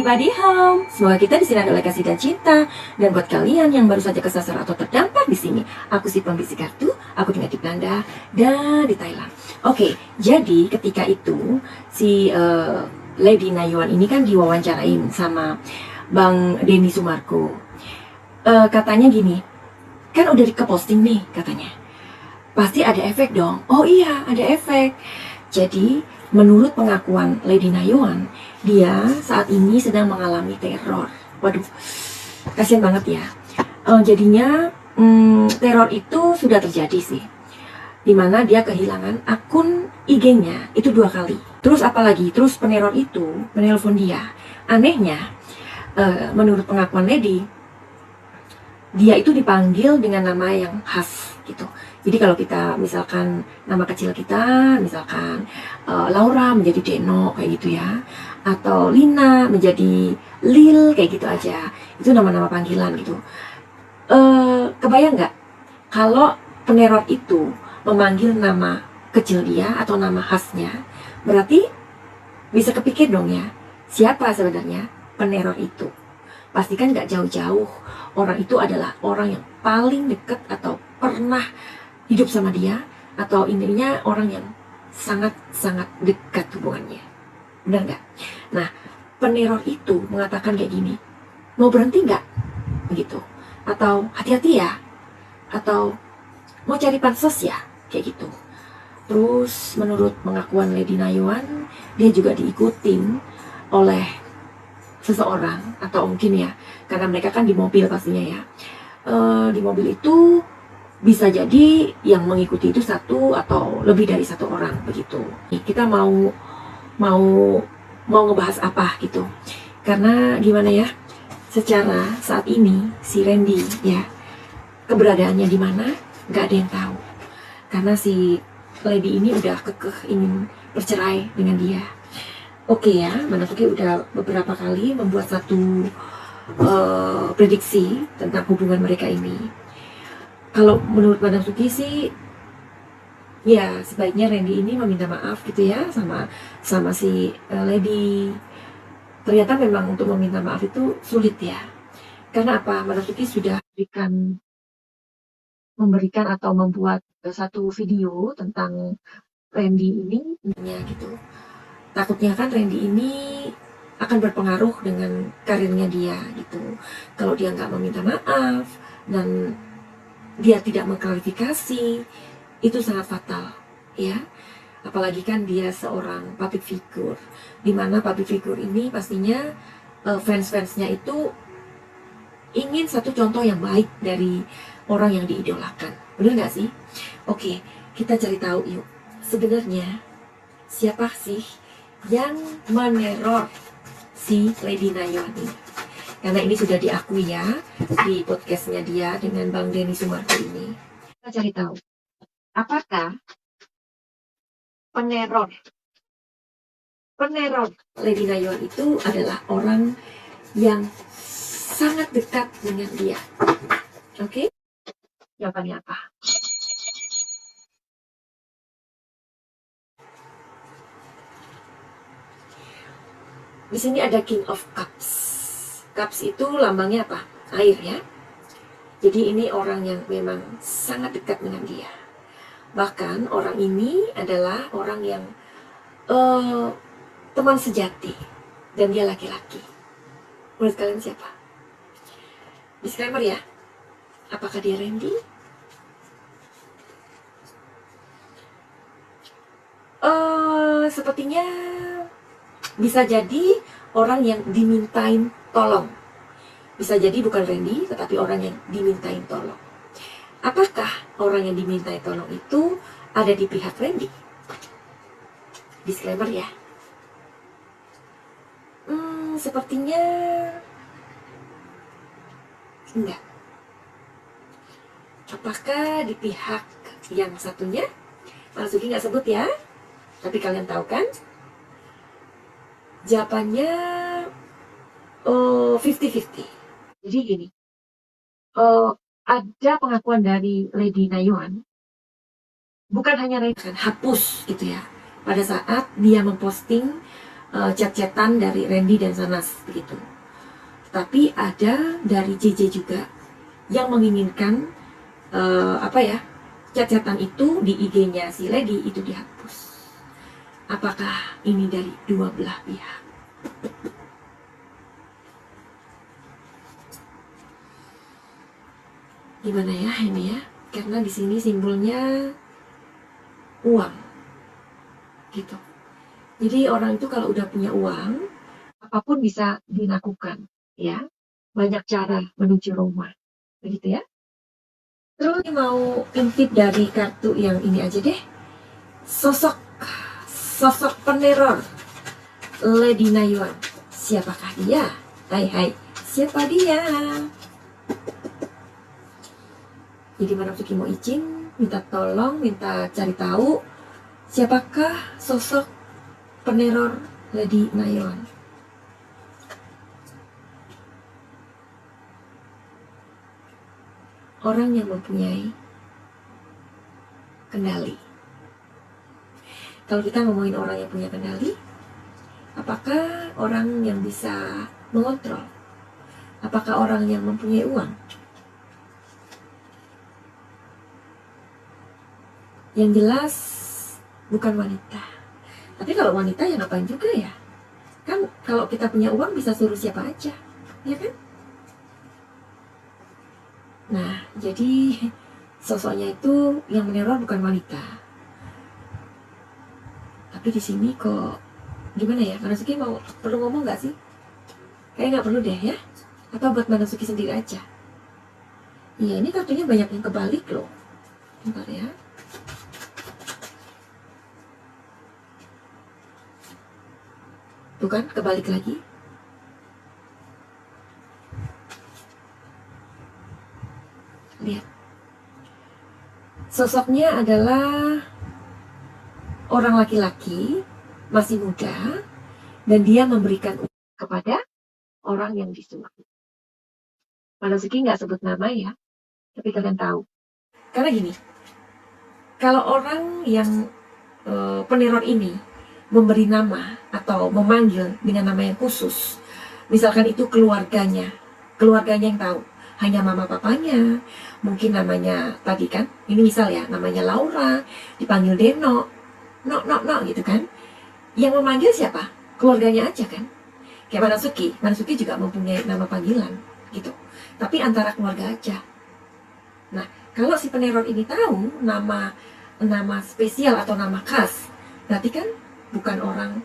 everybody home. Semoga kita disinari oleh kasih dan cinta. Dan buat kalian yang baru saja kesasar atau terdampak di sini, aku si pembisik kartu, aku tinggal di Belanda dan di Thailand. Oke, jadi ketika itu si Lady Nayuan ini kan diwawancarain sama Bang Denny Sumarko. Katanya gini, kan udah ke-posting nih katanya. Pasti ada efek dong. Oh iya, ada efek. Jadi menurut pengakuan Lady Nayuan, dia saat ini sedang mengalami teror. Waduh, kasian banget ya. Jadinya teror itu sudah terjadi sih, dimana dia kehilangan akun IG-nya itu 2 kali. Terus apalagi, terus peneror itu menelpon dia. Anehnya, menurut pengakuan Lady, dia itu dipanggil dengan nama yang khas gitu. Jadi kalau kita misalkan nama kecil kita, misalkan Laura menjadi Deno kayak gitu ya, atau Lina menjadi Lil kayak gitu aja. Itu nama-nama panggilan gitu. Kebayang nggak kalau peneror itu memanggil nama kecil dia atau nama khasnya? Berarti bisa kepikir dong ya, siapa sebenarnya peneror itu? Pastikan nggak jauh-jauh, orang itu adalah orang yang paling dekat atau pernah hidup sama dia, atau intinya orang yang sangat-sangat dekat hubungannya. Benar nggak? Nah, peneror itu mengatakan kayak gini, mau berhenti nggak? Begitu. Atau hati-hati ya? Atau mau cari pansos ya? Kayak gitu. Terus menurut pengakuan Lady Nayuan, dia juga diikutin oleh seseorang, atau mungkin ya, karena mereka kan di mobil pastinya ya. Di mobil itu bisa jadi yang mengikuti itu 1 atau lebih dari 1 orang begitu. Kita mau ngebahas apa gitu. Karena gimana ya? Secara saat ini si Randy ya, keberadaannya di mana nggak ada yang tahu. Karena si Lady ini udah kekeh ingin bercerai dengan dia. Oke ya, Manasuki udah beberapa kali membuat satu prediksi tentang hubungan mereka ini. Kalau menurut Madam Suki sih, ya sebaiknya Randy ini meminta maaf gitu ya sama si Lady. Ternyata memang untuk meminta maaf itu sulit ya. Karena apa? Madam Suki sudah memberikan atau membuat satu video tentang Randy ini gitu. Takutnya kan Randy ini akan berpengaruh dengan karirnya dia gitu. Kalau dia nggak meminta maaf dan dia tidak mengklarifikasi, itu sangat fatal ya. Apalagi kan dia seorang public figure, dimana public figure ini pastinya fans-fansnya itu ingin satu contoh yang baik dari orang yang diidolakan. Bener gak sih? Oke, kita cari tahu yuk, sebenarnya siapa sih yang meneror si Lady Nayuan ini? Karena ini sudah diakui ya di podcastnya dia dengan Bang Denny Sumarko ini. Kita cari tahu, apakah peneror Lady Nayuan itu adalah orang yang sangat dekat dengan dia. Oke? Jawabannya apa? Di sini ada King of Cups. Cups itu lambangnya apa? Air ya. Jadi ini orang yang memang sangat dekat dengan dia. Bahkan orang ini adalah orang yang teman sejati, dan dia laki-laki. Menurut kalian siapa? Disclaimer ya. Apakah dia Randy? Sepertinya bisa jadi orang yang dimintain tolong. Bisa jadi bukan Randy, tetapi orang yang dimintain tolong. Apakah orang yang dimintai tolong itu ada di pihak Randy? Disclaimer ya. Sepertinya enggak. Apakah di pihak yang satunya? Masuki nggak sebut ya, tapi kalian tahu kan? Jawabannya 50-50. Jadi gini, ada pengakuan dari Lady Nayuan, bukan hanya Randy, kan hapus gitu ya, pada saat dia memposting chat-chatan dari Randy dan Sanas begitu. Tapi ada dari JJ juga yang menginginkan chat-chatan itu di IG-nya si Lady itu dihapus. Apakah ini dari dua belah pihak? Gimana ya ini ya? Karena di sini simbolnya uang, gitu. Jadi orang itu kalau udah punya uang, apapun bisa dilakukan, ya. Banyak cara menuju Roma, begitu ya. Terus mau intip dari kartu yang ini aja deh. Sosok peneror Lady Nayuan. Siapakah dia? Hai, siapa dia? Jadi Madam Suki mau izin, minta tolong, minta cari tahu siapakah sosok peneror Lady Nayuan. Orang yang mempunyai kendali. Kalau kita ngomongin orang yang punya kendali, apakah orang yang bisa mengontrol? Apakah orang yang mempunyai uang? Yang jelas bukan wanita. Tapi kalau wanita ya ngapain juga ya? Kan kalau kita punya uang bisa suruh siapa aja, ya kan? Nah, jadi sosoknya itu yang meneror bukan wanita. Tapi di sini kok gimana ya? Manasuki mau perlu ngomong nggak sih? Kayaknya nggak perlu deh ya? Atau buat Manasuki sendiri aja? Iya, ini kartunya banyak yang kebalik loh. Bentar ya. Tuh kan, kebalik lagi. Lihat. Sosoknya adalah orang laki-laki, masih muda, dan dia memberikan uang kepada orang yang disuruh. Manasuki nggak sebut nama ya, tapi kalian tahu. Karena gini, kalau orang yang peneror ini memberi nama atau memanggil dengan nama yang khusus, misalkan itu keluarganya yang tahu, hanya mama papanya, mungkin namanya tadi kan, ini misal ya, namanya Laura, dipanggil Deno, no gitu kan, yang memanggil siapa? Keluarganya aja kan, kayak Manasuki juga mempunyai nama panggilan gitu, tapi antara keluarga aja. Nah, kalau si peneror ini tahu nama spesial atau nama khas, berarti kan bukan orang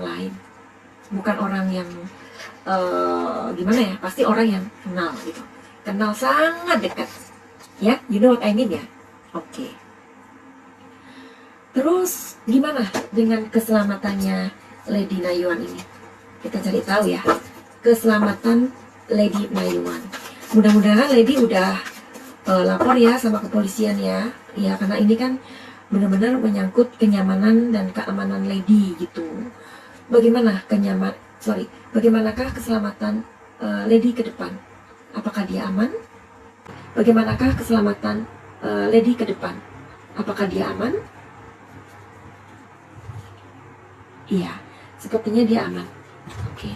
lain, bukan orang yang gimana ya, pasti orang yang kenal sangat dekat ya, you know what I mean ya. Oke. Terus gimana dengan keselamatannya Lady Nayuan ini? Kita cari tahu ya, keselamatan Lady Nayuan. Mudah-mudahan Lady udah lapor ya sama kepolisian ya, karena ini kan benar-benar menyangkut kenyamanan dan keamanan Lady gitu. Bagaimanakah keselamatan Lady ke depan? Apakah dia aman? Bagaimanakah keselamatan Lady ke depan? Apakah dia aman? Iya, sepertinya dia aman. Oke.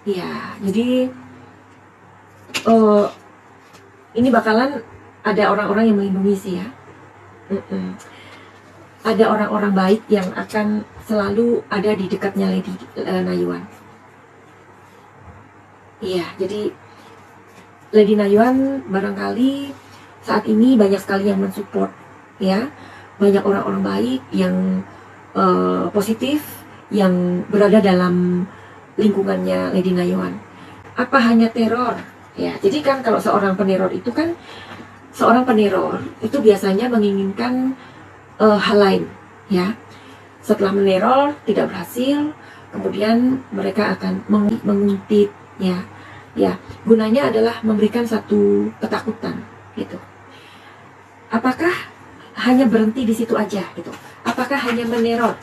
Iya, jadi ini bakalan ada orang-orang yang melindungi sih ya. Ada orang-orang baik yang akan selalu ada di dekatnya Lady Nayuan. Iya, jadi Lady Nayuan barangkali saat ini banyak sekali yang mensupport ya. Banyak orang-orang baik yang positif yang berada dalam lingkungannya Lady Nayuan. Apa hanya teror? Ya, jadi kan kalau seorang peneror itu biasanya menginginkan hal lain, ya. Setelah meneror tidak berhasil, kemudian mereka akan menguntit, ya. Gunanya adalah memberikan satu ketakutan, gitu. Apakah hanya berhenti di situ aja, gitu? Apakah hanya meneror?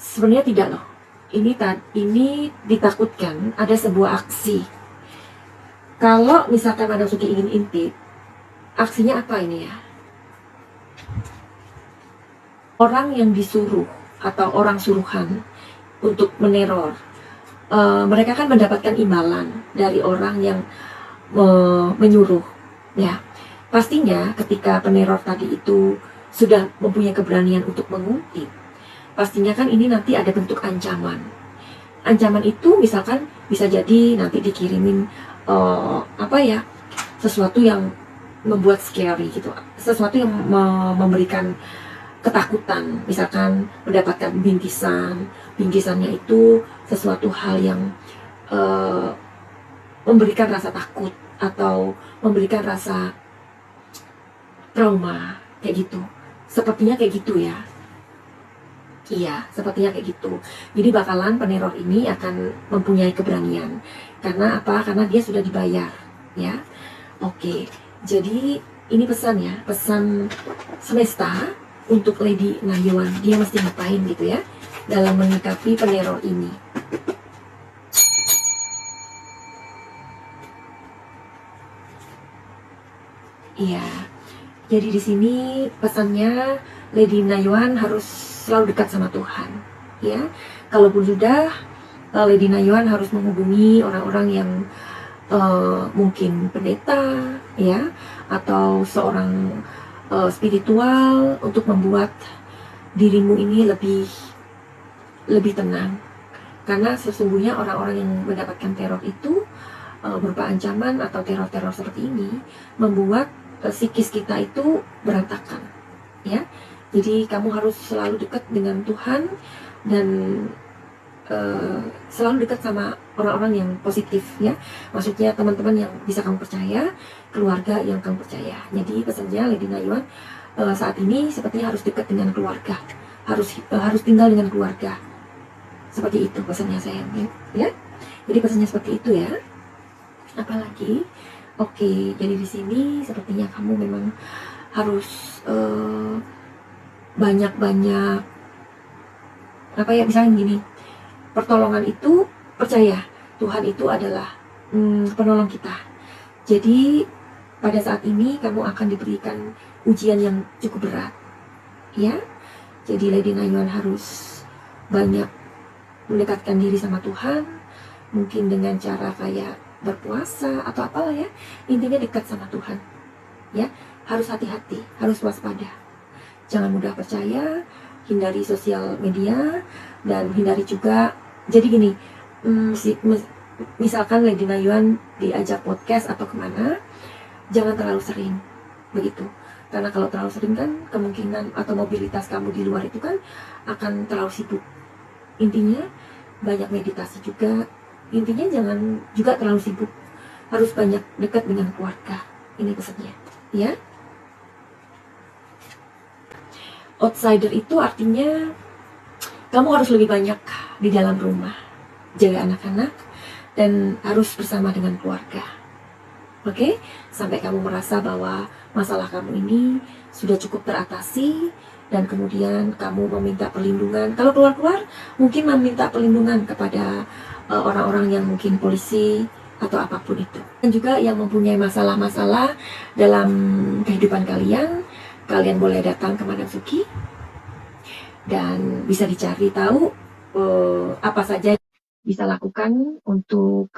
Sebenarnya tidak loh. Ini ditakutkan ada sebuah aksi. Kalau misalkan Madam Suki ingin intip, aksinya apa ini ya? Orang yang disuruh atau orang suruhan untuk meneror, mereka kan mendapatkan imbalan dari orang yang menyuruh, ya. Pastinya ketika peneror tadi itu sudah mempunyai keberanian untuk mengungkit, pastinya kan ini nanti ada bentuk ancaman. Ancaman itu misalkan bisa jadi nanti dikirimin sesuatu yang membuat scary gitu, sesuatu yang memberikan ketakutan, misalkan mendapatkan bingkisannya itu sesuatu hal yang memberikan rasa takut atau memberikan rasa trauma, kayak gitu. Sepertinya kayak gitu ya. Iya, sepertinya kayak gitu. Jadi bakalan peneror ini akan mempunyai keberanian. Karena apa? Karena dia sudah dibayar, ya. Oke. Jadi ini pesan ya, pesan semesta untuk Lady Nayuan. Dia mesti ngapain gitu ya dalam menyikapi peneror ini. Iya. Jadi di sini pesannya Lady Nayuan harus selalu dekat sama Tuhan, ya. Kalaupun sudah, Lady Nayuan harus menghubungi orang-orang yang mungkin pendeta, ya, atau seorang spiritual untuk membuat dirimu ini lebih tenang. Karena sesungguhnya orang-orang yang mendapatkan teror itu berupa ancaman atau teror-teror seperti ini membuat psikis kita itu berantakan, ya. Jadi kamu harus selalu dekat dengan Tuhan dan selalu dekat sama orang-orang yang positif, ya. Maksudnya teman-teman yang bisa kamu percaya, keluarga yang kamu percaya. Jadi pesannya Lady Nayuan saat ini sepertinya harus dekat dengan keluarga, harus tinggal dengan keluarga. Seperti itu pesannya sayang, ya. Jadi pesannya seperti itu ya. Apalagi, oke, jadi di sini sepertinya kamu memang harus banyak-banyak misalnya gini, pertolongan itu, percaya Tuhan itu adalah penolong kita. Jadi pada saat ini kamu akan diberikan ujian yang cukup berat, ya. Jadi Lady Nayuan harus banyak mendekatkan diri sama Tuhan, mungkin dengan cara kayak berpuasa atau apalah ya. Intinya dekat sama Tuhan, ya. Harus hati-hati, harus waspada. Jangan mudah percaya, hindari sosial media, dan hindari juga, jadi gini, misalkan Lady Nayuan diajak podcast atau kemana, jangan terlalu sering, begitu. Karena kalau terlalu sering kan kemungkinan atau mobilitas kamu di luar itu kan akan terlalu sibuk. Intinya banyak meditasi juga, intinya jangan juga terlalu sibuk, harus banyak dekat dengan keluarga. Ini pesannya, ya. Outsider itu artinya kamu harus lebih banyak di dalam rumah, jaga anak-anak, dan harus bersama dengan keluarga. Oke? Sampai kamu merasa bahwa masalah kamu ini sudah cukup teratasi, dan kemudian kamu meminta perlindungan. Kalau keluar-keluar, mungkin meminta perlindungan kepada orang-orang yang mungkin polisi atau apapun itu. Dan juga yang mempunyai masalah-masalah dalam kehidupan kalian boleh datang ke Madam Suki dan bisa dicari tahu apa saja bisa lakukan untuk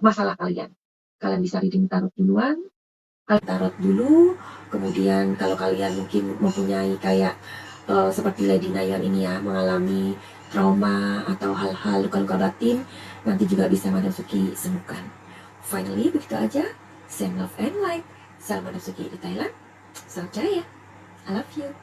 masalah kalian. Kalian bisa reading tarot duluan, kalian tarot dulu, kemudian kalau kalian mungkin mempunyai kayak seperti Lady Nayuan ini ya, mengalami trauma atau hal-hal luka-luka batin, nanti juga bisa Madam Suki sembuhkan. Finally, begitu aja. Same love and light. Salam Madam Suki di Thailand. Salam jaya. I love you.